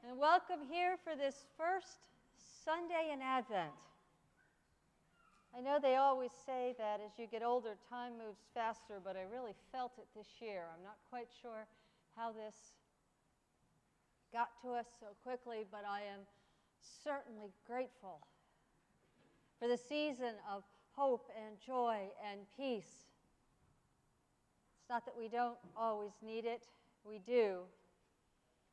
And welcome here for this first Sunday in Advent. I know they always say that as you get older, time moves faster, but I really felt it this year. I'm not quite sure how this got to us so quickly, but I am certainly grateful for the season of hope and joy and peace. It's not that we don't always need it, we do.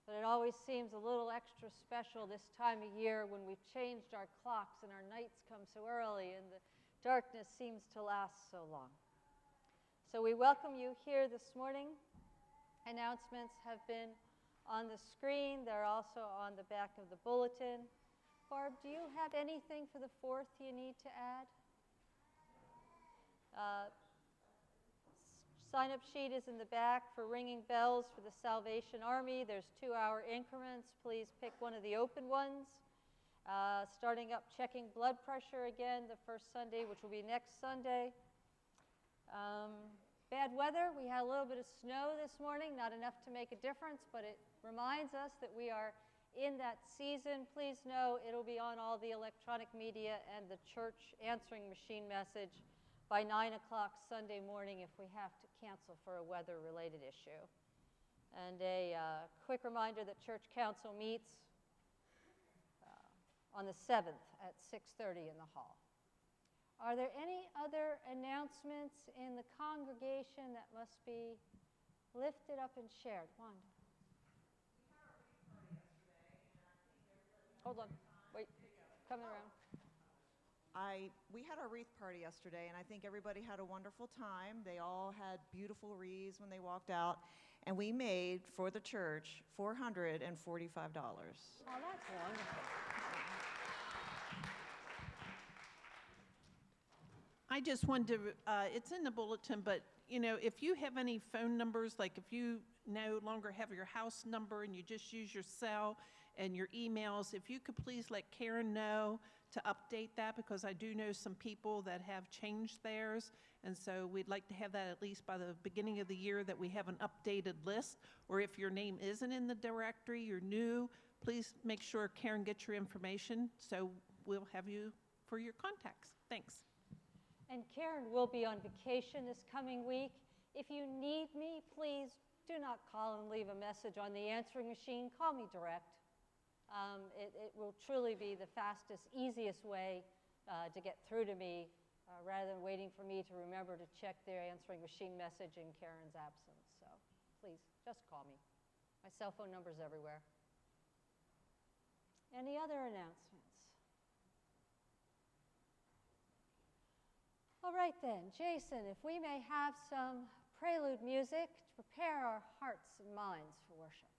But it always seems a little extra special this time of year when we've changed our clocks and our nights come so early and the darkness seems to last so long. So we welcome you here this morning. Announcements have been on the screen. They're also on the back of the bulletin. Barb, do you have anything for the 4th you need to add? Sign-up sheet is in the back for ringing bells for the Salvation Army. There's 2-hour increments. Please pick one of the open ones. Starting up checking blood pressure again the first Sunday, which will be next Sunday. Bad weather. We had a little bit of snow this morning, not enough to make a difference, but it reminds us that we are in that season. Please know it'll be on all the electronic media and the church answering machine message by 9 o'clock Sunday morning if we have to cancel for a weather-related issue. And a quick reminder that Church Council meets on the 7th at 6:30 in the hall. Are there any other announcements in the congregation that must be lifted up and shared? Wanda? Hold on. Wait. Coming around. We had our wreath party yesterday, and I think everybody had a wonderful time. They all had beautiful wreaths when they walked out, and we made, for the church, $445. Oh, that's wonderful. I just wanted to, it's in the bulletin, but, you know, if you have any phone numbers, like if you no longer have your house number and you just use your cell and your emails, if you could please let Karen know to update that, because I do know some people that have changed theirs, and so we'd like to have that at least by the beginning of the year, that we have an updated list. Or if your name isn't in the directory, you're new, please make sure Karen gets your information so we'll have you for your contacts. Thanks. And Karen will be on vacation this coming week. If you need me, please do not call and leave a message on the answering machine. Call me direct. It will truly be the fastest, easiest way to get through to me rather than waiting for me to remember to check their answering machine message in Karen's absence. So please, just call me. My cell phone number's everywhere. Any other announcements? All right then, Jason, if we may have some prelude music to prepare our hearts and minds for worship.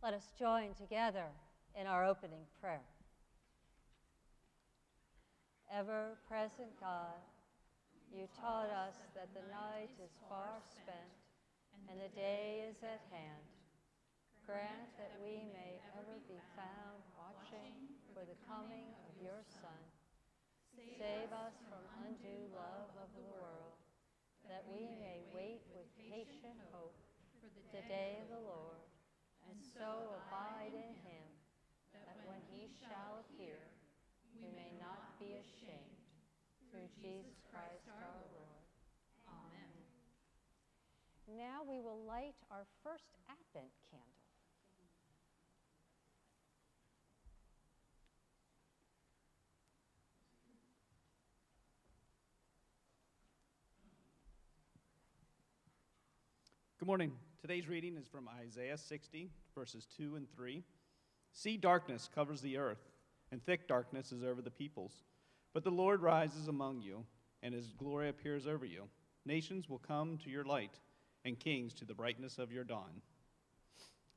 Let us join together in our opening prayer. Ever-present God, you taught us that the night is far spent and the day is at hand. Grant that we may ever be found watching for the coming of your Son. Save us from undue love of the world, that we may wait with patient hope for the day of the Lord, and so abide in him, that when he shall appear, we may not be ashamed. Through Jesus Christ our Lord. Amen. Now we will light our first Advent candle. Good morning. Today's reading is from Isaiah 60, verses 2 and 3. See, darkness covers the earth, and thick darkness is over the peoples. But the Lord rises among you, and his glory appears over you. Nations will come to your light, and kings to the brightness of your dawn.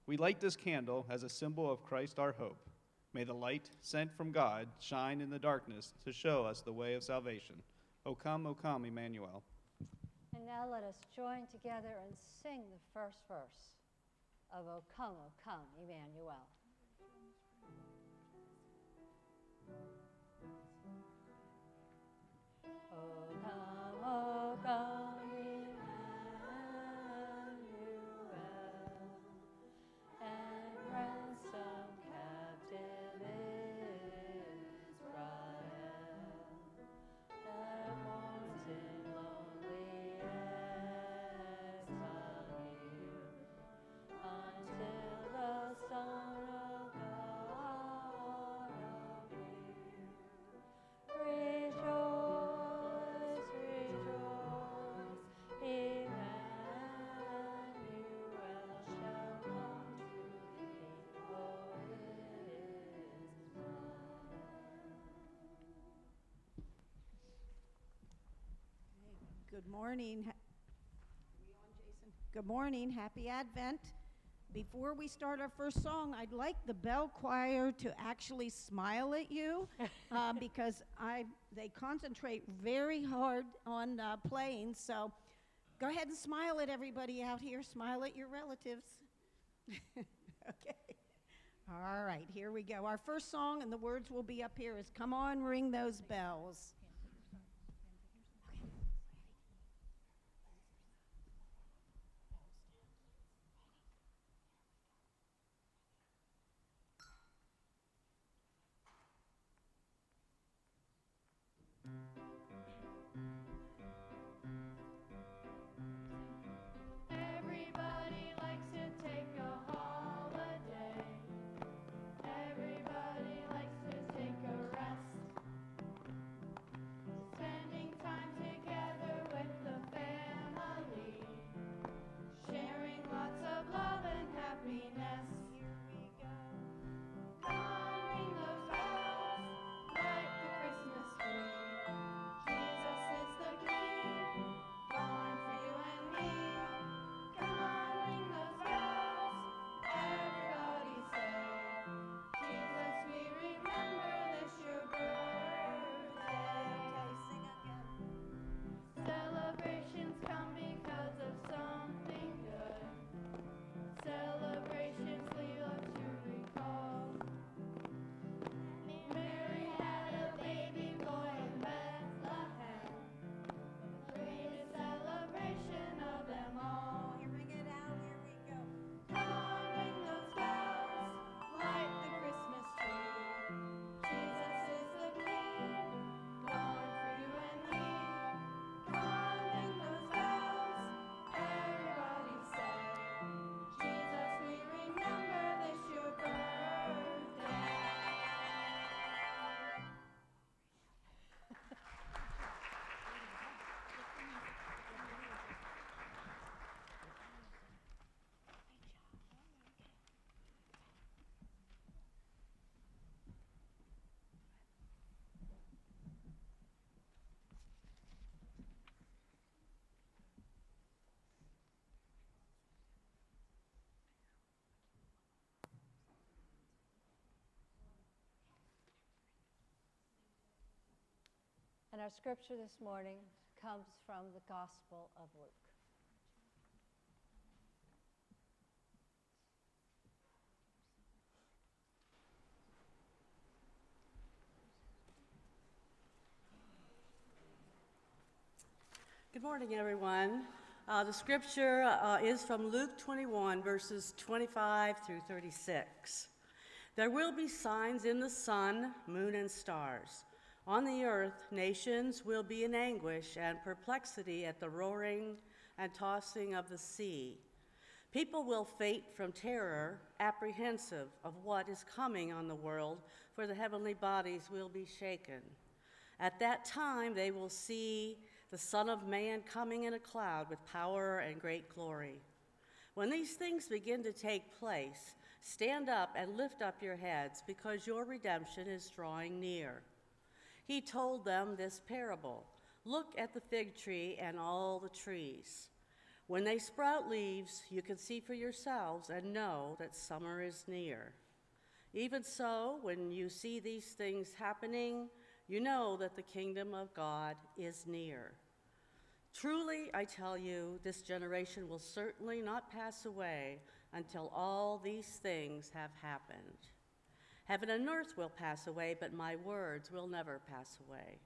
We light this candle as a symbol of Christ our hope. May the light sent from God shine in the darkness to show us the way of salvation. O come, Emmanuel. And now let us join together and sing the first verse of O come, Emmanuel. O come, Emmanuel, and ransom captive Israel, that mourns in lonely exile here, until the Son of God appear. Rejoice, rejoice, Emmanuel shall come to thee, O Israel. Good morning. Are we on, Jason? Good morning. Happy Advent. Before we start our first song, I'd like the bell choir to actually smile at you because they concentrate very hard on playing. So go ahead and smile at everybody out here. Smile at your relatives. Okay. All right, here we go. Our first song, and the words will be up here, is Come On, Ring Those Bells. Everybody likes to take a holiday. Everybody likes to take a rest. And our scripture this morning comes from the Gospel of Luke. Good morning, everyone. The scripture is from Luke 21, verses 25 through 36. There will be signs in the sun, moon, and stars. On the earth, nations will be in anguish and perplexity at the roaring and tossing of the sea. People will faint from terror, apprehensive of what is coming on the world, for the heavenly bodies will be shaken. At that time, they will see the Son of Man coming in a cloud with power and great glory. When these things begin to take place, stand up and lift up your heads, because your redemption is drawing near. He told them this parable. Look at the fig tree and all the trees. When they sprout leaves, you can see for yourselves and know that summer is near. Even so, when you see these things happening, you know that the kingdom of God is near. Truly, I tell you, this generation will certainly not pass away until all these things have happened. Heaven and earth will pass away, but my words will never pass away.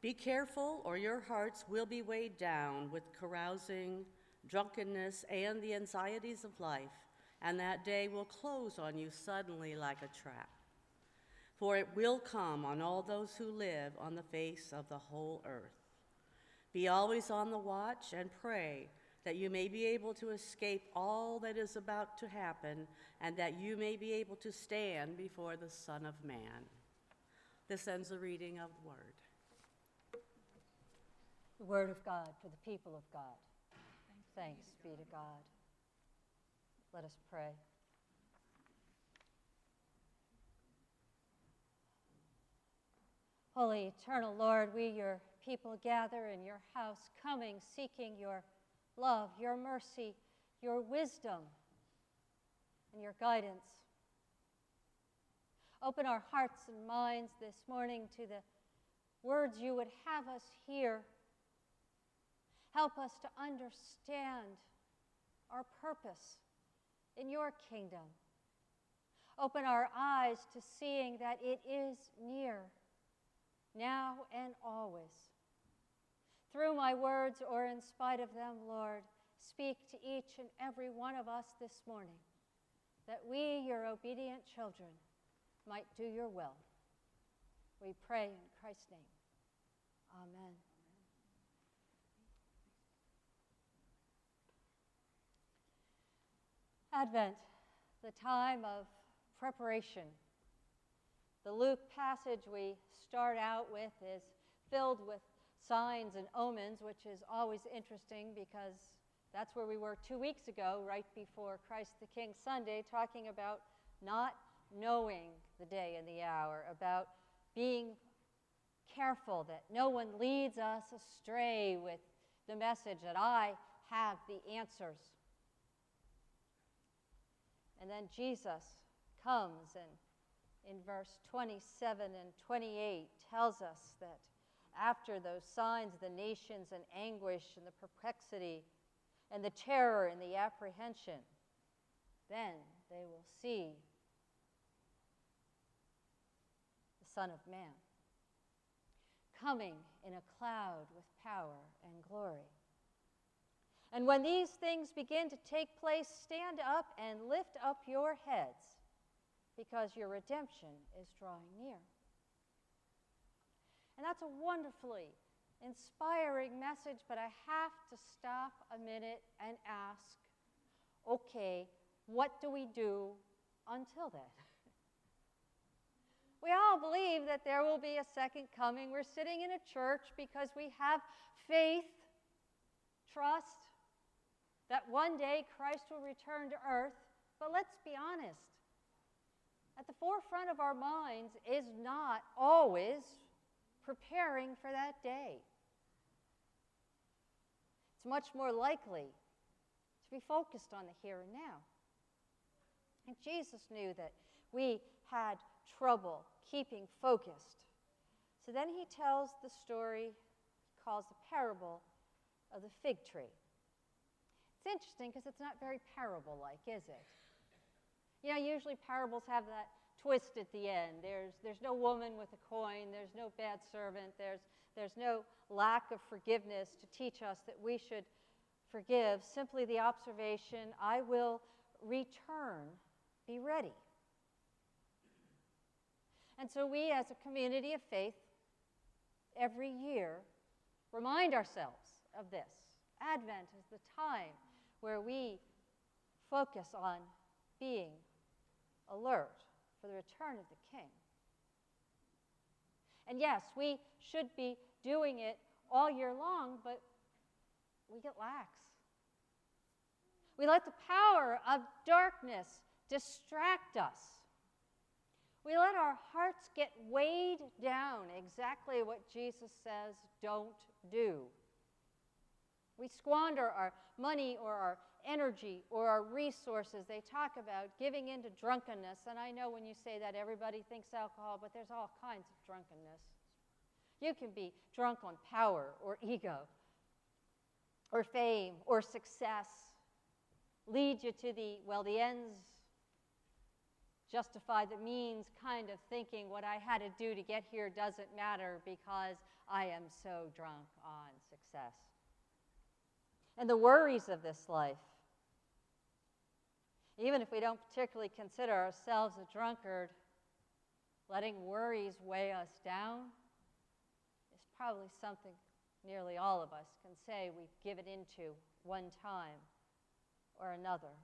Be careful, or your hearts will be weighed down with carousing, drunkenness, and the anxieties of life, and that day will close on you suddenly like a trap. For it will come on all those who live on the face of the whole earth. Be always on the watch and pray that you may be able to escape all that is about to happen, and that you may be able to stand before the Son of Man. This ends the reading of the word. The word of God for the people of God. Thanks be to God. Let us pray. Holy, eternal Lord, we, your people, gather in your house, coming, seeking your love, your mercy, your wisdom, and your guidance. Open our hearts and minds this morning to the words you would have us hear. Help us to understand our purpose in your kingdom. Open our eyes to seeing that it is near, now and always. Through my words or in spite of them, Lord, speak to each and every one of us this morning, that we, your obedient children, might do your will. We pray in Christ's name. Amen. Advent, the time of preparation. The Luke passage we start out with is filled with signs and omens, which is always interesting because that's where we were 2 weeks ago, right before Christ the King Sunday, talking about not knowing the day and the hour, about being careful that no one leads us astray with the message that I have the answers. And then Jesus comes and in verse 27 and 28 tells us that after those signs, the nations in anguish and the perplexity and the terror and the apprehension, then they will see the Son of Man coming in a cloud with power and glory. And when these things begin to take place, stand up and lift up your heads, because your redemption is drawing near. And that's a wonderfully inspiring message, but I have to stop a minute and ask, okay, what do we do until then? We all believe that there will be a second coming. We're sitting in a church because we have faith, trust, that one day Christ will return to earth. But let's be honest. At the forefront of our minds is not always preparing for that day. It's much more likely to be focused on the here and now. And Jesus knew that we had trouble keeping focused. So then he tells the story he calls the parable of the fig tree. It's interesting because it's not very parable-like, is it? You know, usually parables have that twist at the end. There's no woman with a coin. There's no bad servant. There's no lack of forgiveness to teach us that we should forgive. Simply the observation, I will return, be ready. And so we as a community of faith every year remind ourselves of this. Advent is the time where we focus on being alert for the return of the King. And yes, we should be doing it all year long, but we get lax. We let the power of darkness distract us. We let our hearts get weighed down, exactly what Jesus says don't do. We squander our money or our energy or our resources. They talk about giving into drunkenness, and I know when you say that everybody thinks alcohol, but there's all kinds of drunkenness. You can be drunk on power or ego or fame or success, lead you to the ends justify the means kind of thinking what I had to do to get here doesn't matter because I am so drunk on success. And the worries of this life, even if we don't particularly consider ourselves a drunkard, letting worries weigh us down is probably something nearly all of us can say we've given into one time or another.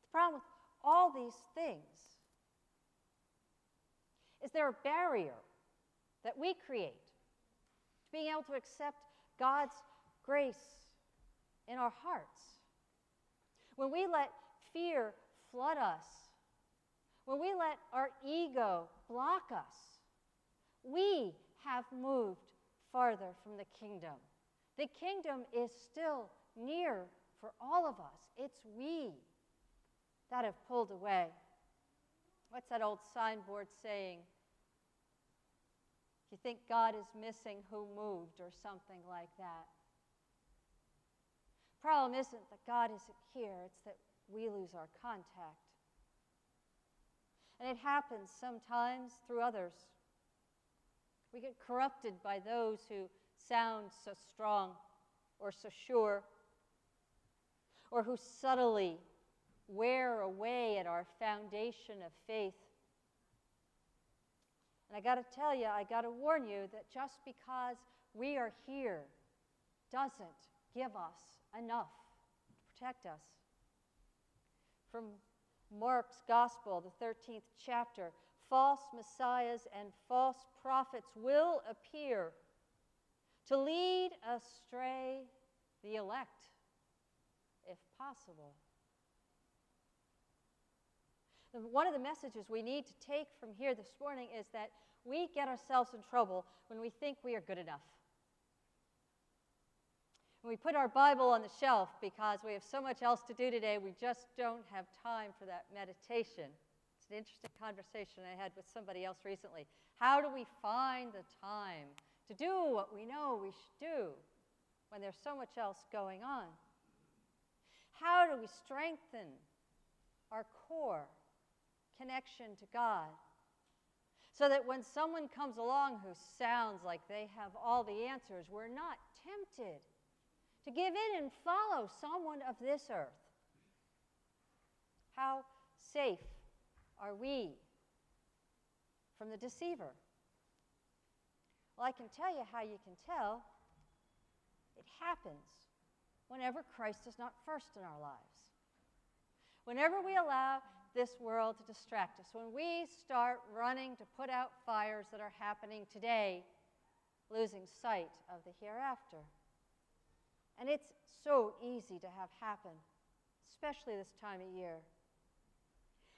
The problem with all these things is there a barrier that we create to being able to accept God's grace in our hearts. When we let fear flood us, when we let our ego block us, we have moved farther from the kingdom. The kingdom is still near for all of us. It's we that have pulled away. What's that old signboard saying? If you think God is missing, who moved, or something like that. Problem isn't that God isn't here, it's that we lose our contact. And it happens sometimes through others. We get corrupted by those who sound so strong or so sure, or who subtly wear away at our foundation of faith. And I got to tell you, I got to warn you that just because we are here doesn't give us enough to protect us. From Mark's Gospel, the 13th chapter, false messiahs and false prophets will appear to lead astray the elect, if possible. One of the messages we need to take from here this morning is that we get ourselves in trouble when we think we are good enough. When we put our Bible on the shelf because we have so much else to do today, we just don't have time for that meditation. It's an interesting conversation I had with somebody else recently. How do we find the time to do what we know we should do when there's so much else going on? How do we strengthen our core connection to God so that when someone comes along who sounds like they have all the answers, we're not tempted to give in and follow someone of this earth? How safe are we from the deceiver? Well, I can tell you how you can tell. It happens whenever Christ is not first in our lives. Whenever we allow this world to distract us, when we start running to put out fires that are happening today, losing sight of the hereafter. And it's so easy to have happen, especially this time of year.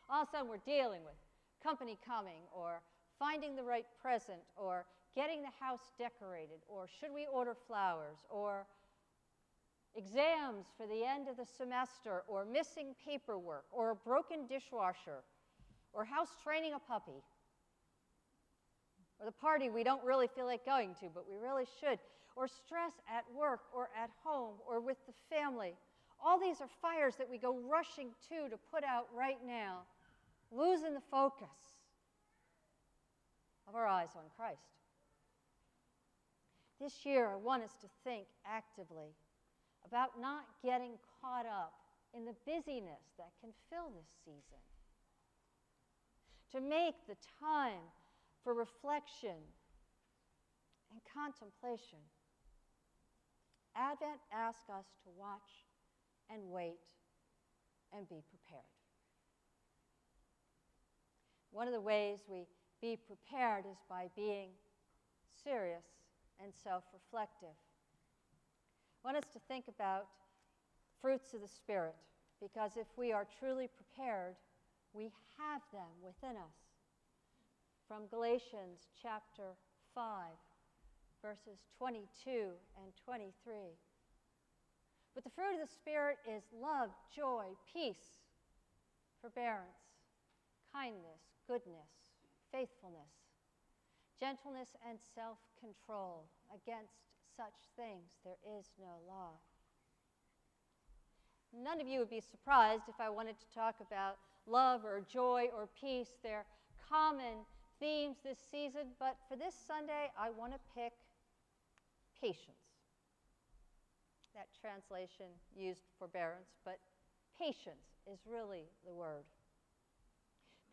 All of a sudden we're dealing with company coming, or finding the right present, or getting the house decorated, or should we order flowers, or exams for the end of the semester, or missing paperwork, or a broken dishwasher, or house training a puppy. or the party we don't really feel like going to, but we really should, or stress at work or at home or with the family. All these are fires that we go rushing to put out right now, losing the focus of our eyes on Christ. This year, I want us to think actively about not getting caught up in the busyness that can fill this season. To make the time for reflection and contemplation. Advent asks us to watch and wait and be prepared. One of the ways we be prepared is by being serious and self-reflective. I want us to think about fruits of the Spirit, because if we are truly prepared, we have them within us. From Galatians chapter 5, verses 22 and 23. But the fruit of the Spirit is love, joy, peace, forbearance, kindness, goodness, faithfulness, gentleness, and self-control. Against such things there is no law. None of you would be surprised if I wanted to talk about love or joy or peace. They're common themes this season, but for this Sunday, I want to pick patience. That translation used forbearance, but patience is really the word.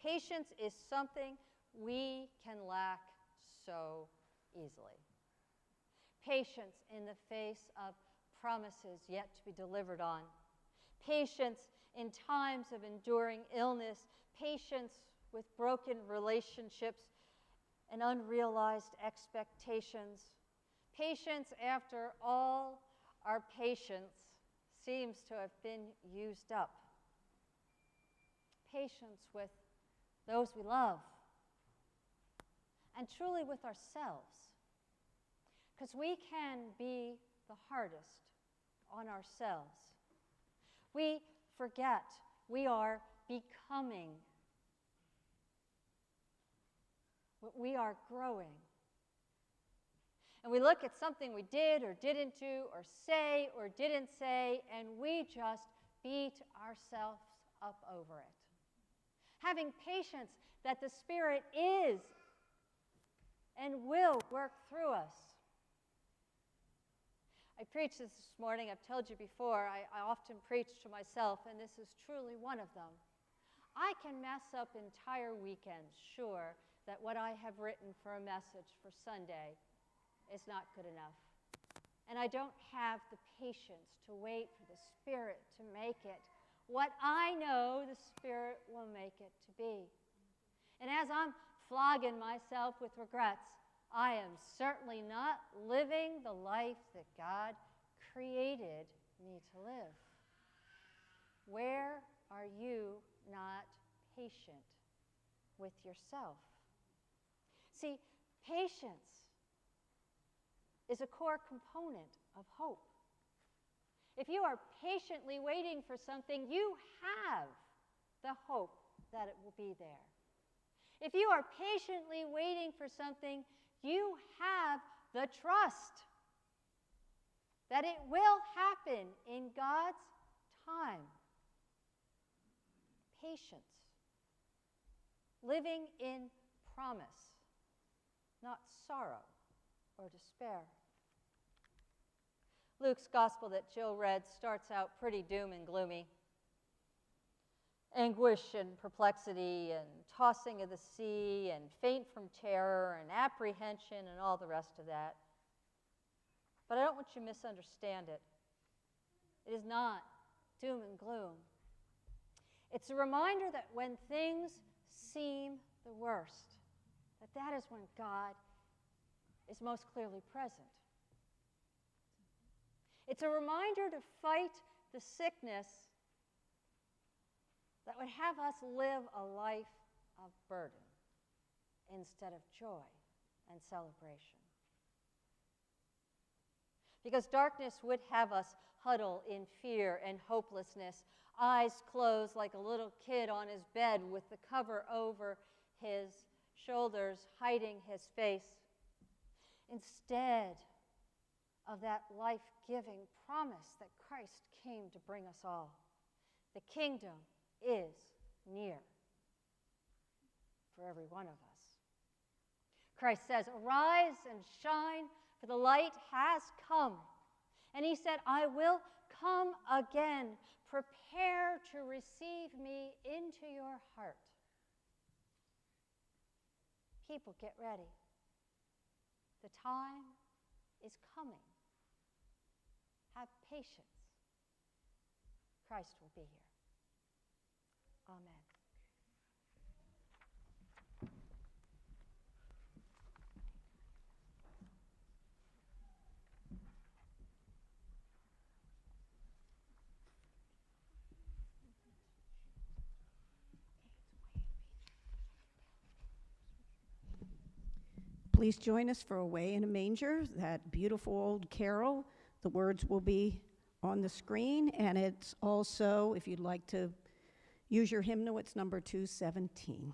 Patience is something we can lack so easily. Patience in the face of promises yet to be delivered on. Patience in times of enduring illness. Patience with broken relationships and unrealized expectations. Patience after all our patience seems to have been used up. Patience with those we love. And truly with ourselves. Because we can be the hardest on ourselves. We forget we are becoming. We are growing. And we look at something we did or didn't do or say or didn't say, and we just beat ourselves up over it. Having patience that the Spirit is and will work through us. I preached this morning. I've told you before, I often preach to myself, and this is truly one of them. I can mess up entire weekends, sure, that what I have written for a message for Sunday is not good enough. And I don't have the patience to wait for the Spirit to make it what I know the Spirit will make it to be. And as I'm flogging myself with regrets, I am certainly not living the life that God created me to live. Where are you not patient with yourself? See, patience is a core component of hope. If you are patiently waiting for something, you have the hope that it will be there. If you are patiently waiting for something, you have the trust that it will happen in God's time. Patience. Living in promise, not sorrow or despair. Luke's gospel that Jill read starts out pretty doom and gloomy. Anguish and perplexity and tossing of the sea and faint from terror and apprehension and all the rest of that. But I don't want you to misunderstand it. It is not doom and gloom. It's a reminder that when things seem the worst, that is when God is most clearly present. It's a reminder to fight the sickness that would have us live a life of burden instead of joy and celebration. Because darkness would have us huddle in fear and hopelessness, eyes closed like a little kid on his bed with the cover over his shoulders hiding his face. Instead of that life-giving promise that Christ came to bring us all, the kingdom is near for every one of us. Christ says, "Arise and shine, for the light has come." And he said, "I will come again. Prepare to receive me into your heart." People, get ready. The time is coming. Have patience. Christ will be here. Amen. Please join us for Away in a Manger, that beautiful old carol. The words will be on the screen, and it's also, if you'd like to use your hymnal, it's number 217.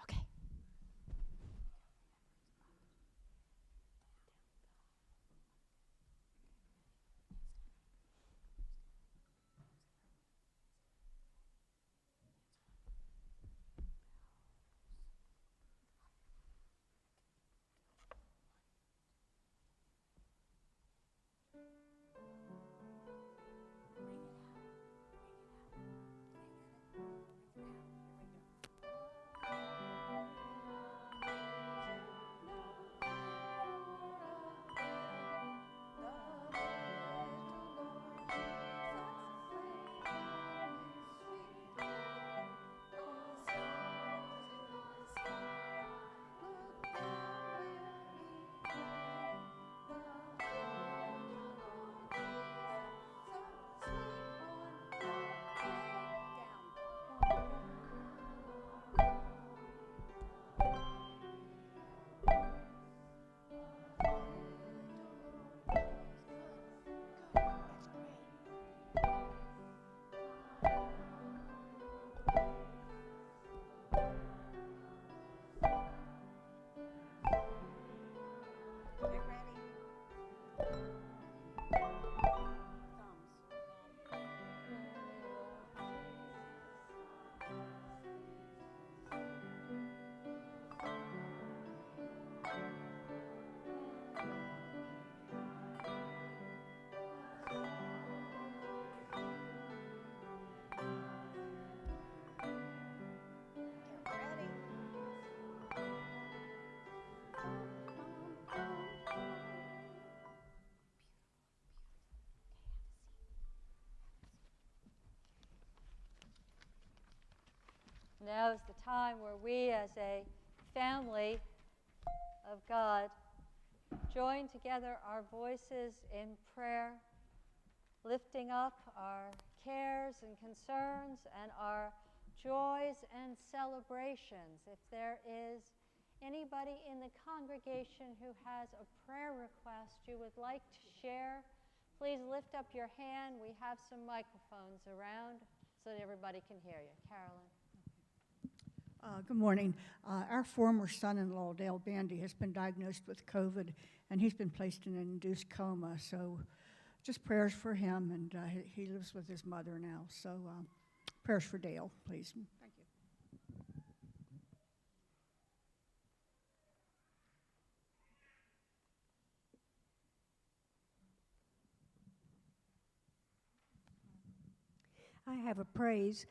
Okay. Now is the time where we, as a family of God, join together our voices in prayer, lifting up our cares and concerns and our joys and celebrations. If there is anybody in the congregation who has a prayer request you would like to share, please lift up your hand. We have some microphones around so that everybody can hear you. Carolyn. Good morning. Our former son-in-law, Dale Bandy, has been diagnosed with COVID, and he's been placed in an induced coma. So just prayers for him, and he lives with his mother now. So prayers for Dale, please. Thank you. I have a praise.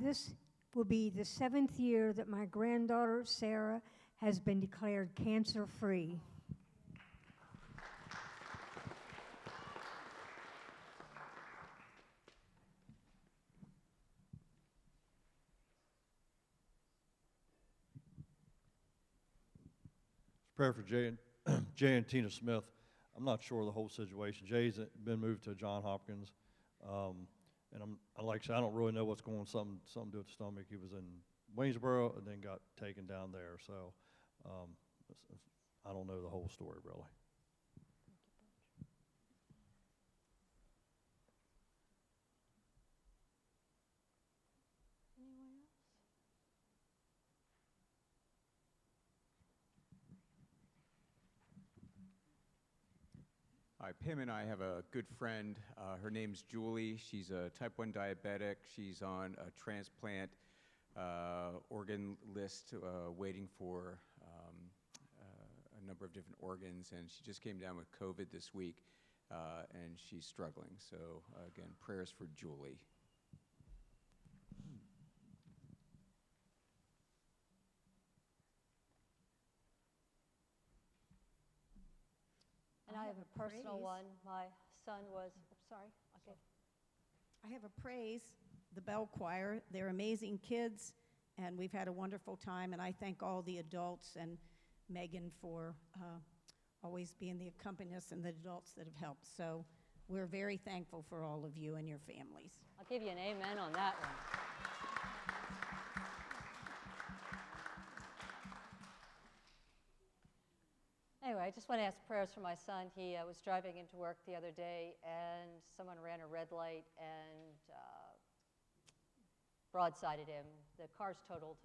This will be the 7th year that my granddaughter, Sarah, has been declared cancer-free. Prayer for Jay and Tina Smith. I'm not sure of the whole situation. Jay's been moved to Johns Hopkins. And like I said, I don't really know what's going on, something to do with the stomach. He was in Waynesboro and then got taken down there. So I don't know the whole story, really. Anyone else? Hi, Pam and I have a good friend. Her name's Julie. She's a type 1 diabetic. She's on a transplant organ list waiting for a number of different organs, and she just came down with COVID this week, and she's struggling. So again, prayers for Julie. And I have a personal praise. one. My son was, sorry, okay. I have a praise, the Bell Choir. They're amazing kids, and we've had a wonderful time. And I thank all the adults and Megan for always being the accompanist and the adults that have helped. So we're very thankful for all of you and your families. I'll give you an amen on that one. Anyway, I just want to ask prayers for my son. He was driving into work the other day, and someone ran a red light and broadsided him. The car's totaled.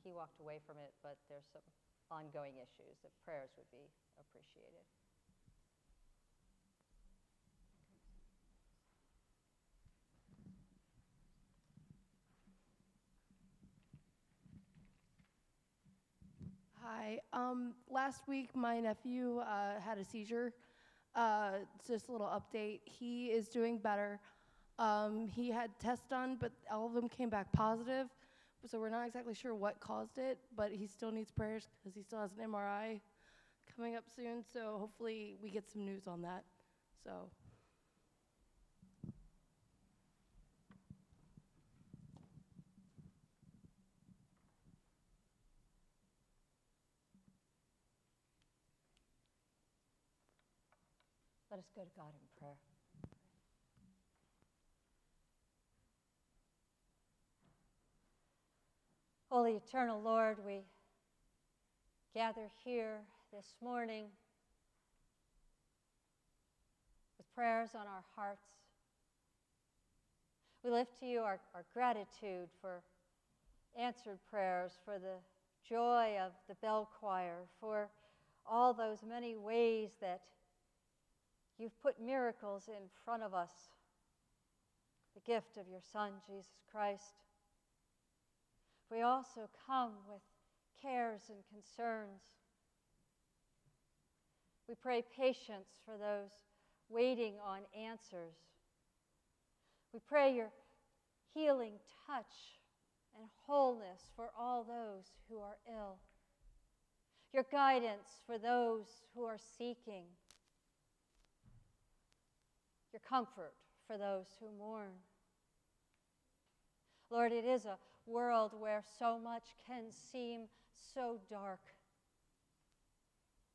He walked away from it, but there's some ongoing issues. That prayers would be appreciated. Hi. Last week, my nephew had a seizure. Just a little update. He is doing better. He had tests done, but all of them came back positive. So we're not exactly sure what caused it, but he still needs prayers because he still has an MRI coming up soon. So hopefully we get some news on that. So. Let us go to God in prayer. Holy eternal Lord, we gather here this morning with prayers on our hearts. We lift to you our gratitude for answered prayers, for the joy of the bell choir, for all those many ways that you've put miracles in front of us, the gift of your Son, Jesus Christ. We also come with cares and concerns. We pray patience for those waiting on answers. We pray your healing touch and wholeness for all those who are ill, your guidance for those who are seeking, your comfort for those who mourn. Lord, it is a world where so much can seem so dark.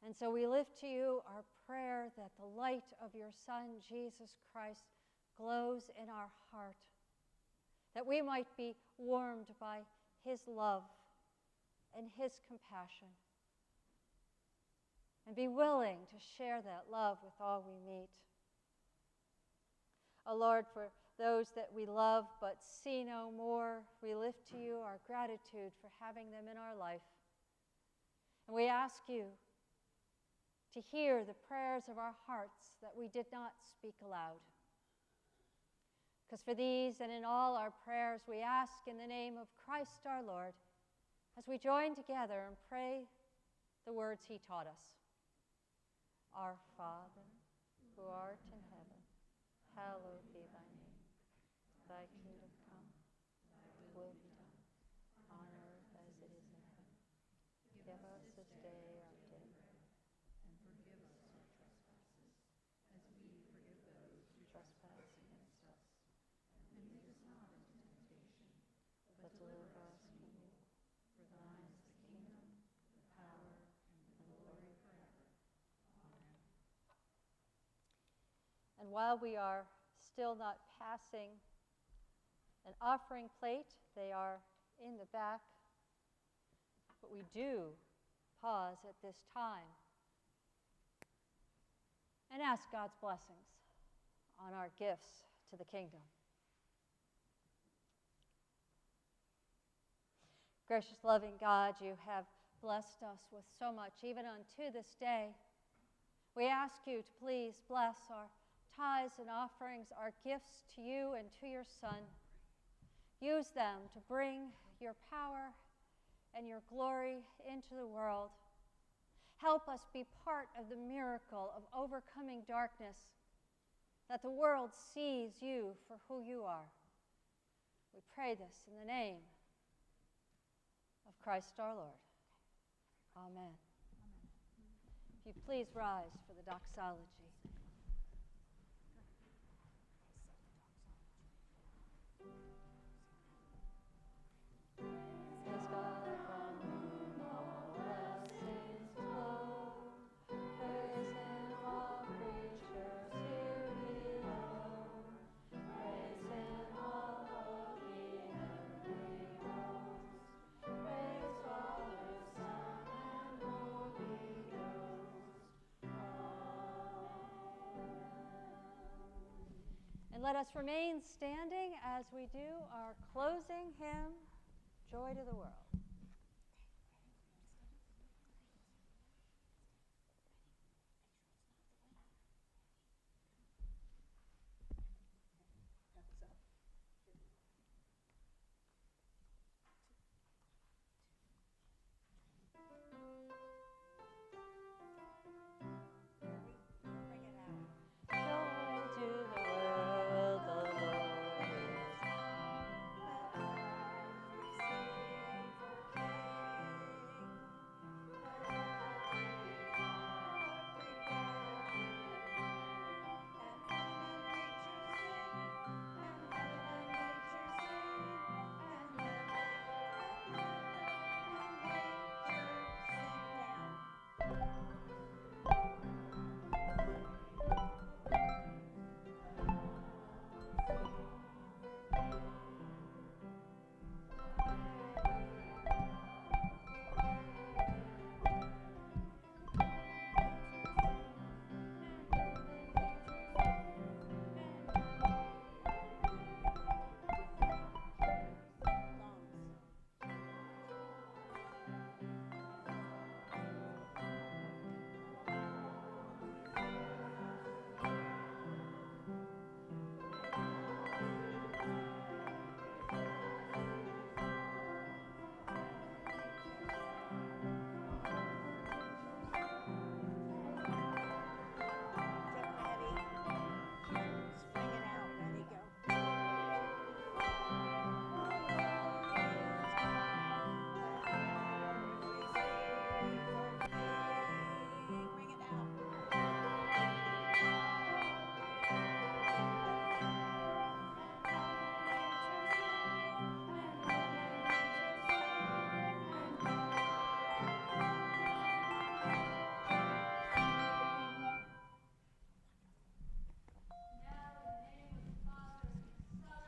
And so we lift to you our prayer that the light of your Son, Jesus Christ, glows in our heart, that we might be warmed by his love and his compassion, and be willing to share that love with all we meet. O Lord, for those that we love but see no more, we lift to you our gratitude for having them in our life. And we ask you to hear the prayers of our hearts that we did not speak aloud. Because for these and in all our prayers, we ask in the name of Christ our Lord, as we join together and pray the words he taught us. Our Father, who art in heaven, hallowed be thy name. Thy kingdom come, thy will be done, on earth as it is in heaven. Give us this day our daily bread, and forgive us our trespasses, as we forgive those who trespass against us. And lead us not into temptation, but deliver us from evil. For thine is the kingdom, the power, and the glory forever. Amen. And while we are still not passing an offering plate, they are in the back, but we do pause at this time and ask God's blessings on our gifts to the kingdom. Gracious, loving God, you have blessed us with so much, even unto this day. We ask you to please bless our tithes and offerings, our gifts to you and to your Son. Use them to bring your power and your glory into the world. Help us be part of the miracle of overcoming darkness, that the world sees you for who you are. We pray this in the name of Christ our Lord. Amen. If you please rise for the doxology. Praise God from whom all blessings flow. Praise Him, all creatures here below. Praise Him, all holy heavenly hosts. Praise Father, Son, and Holy Ghost. Amen. And let us remain standing as we do our closing hymn, Joy to the World. Joy to the world, the Lord is come.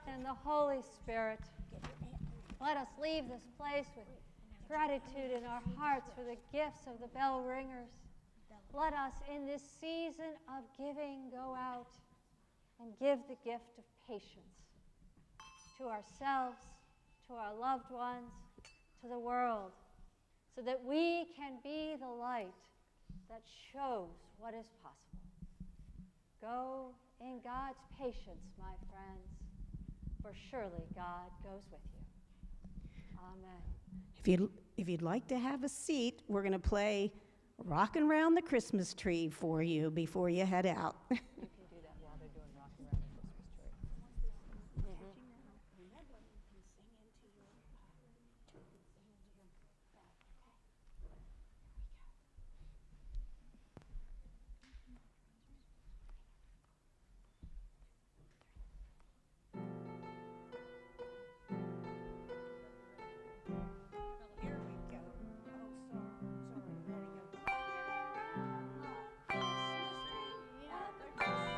And the Holy Spirit. Let us leave this place with gratitude in our hearts for the gifts of the bell ringers. Let us, in this season of giving, go out and give the gift of patience to ourselves, to our loved ones, to the world, so that we can be the light that shows what is possible. Go in God's patience, my friends, for surely God goes with you. Amen. If you'd like to have a seat, we're going to play Rockin' Round the Christmas Tree for you before you head out. You can do that while they're doing Rockin' Around the Christmas Tree. Here we go. Oh, sorry. Ready, go. Christmas tree at the Christmas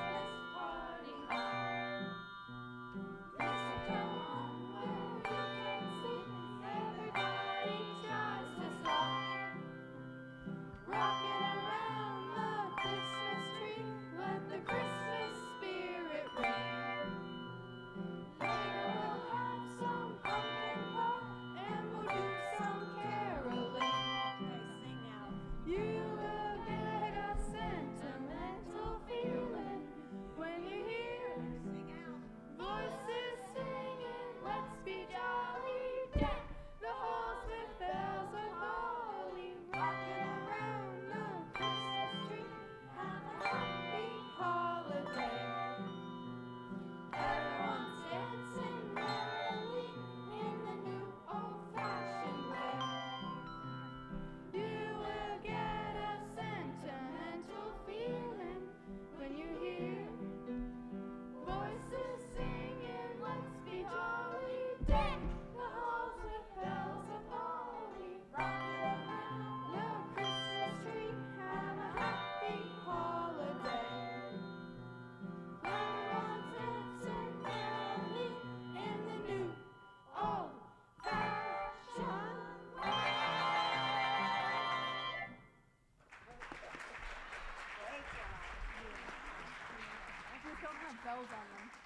bells on them.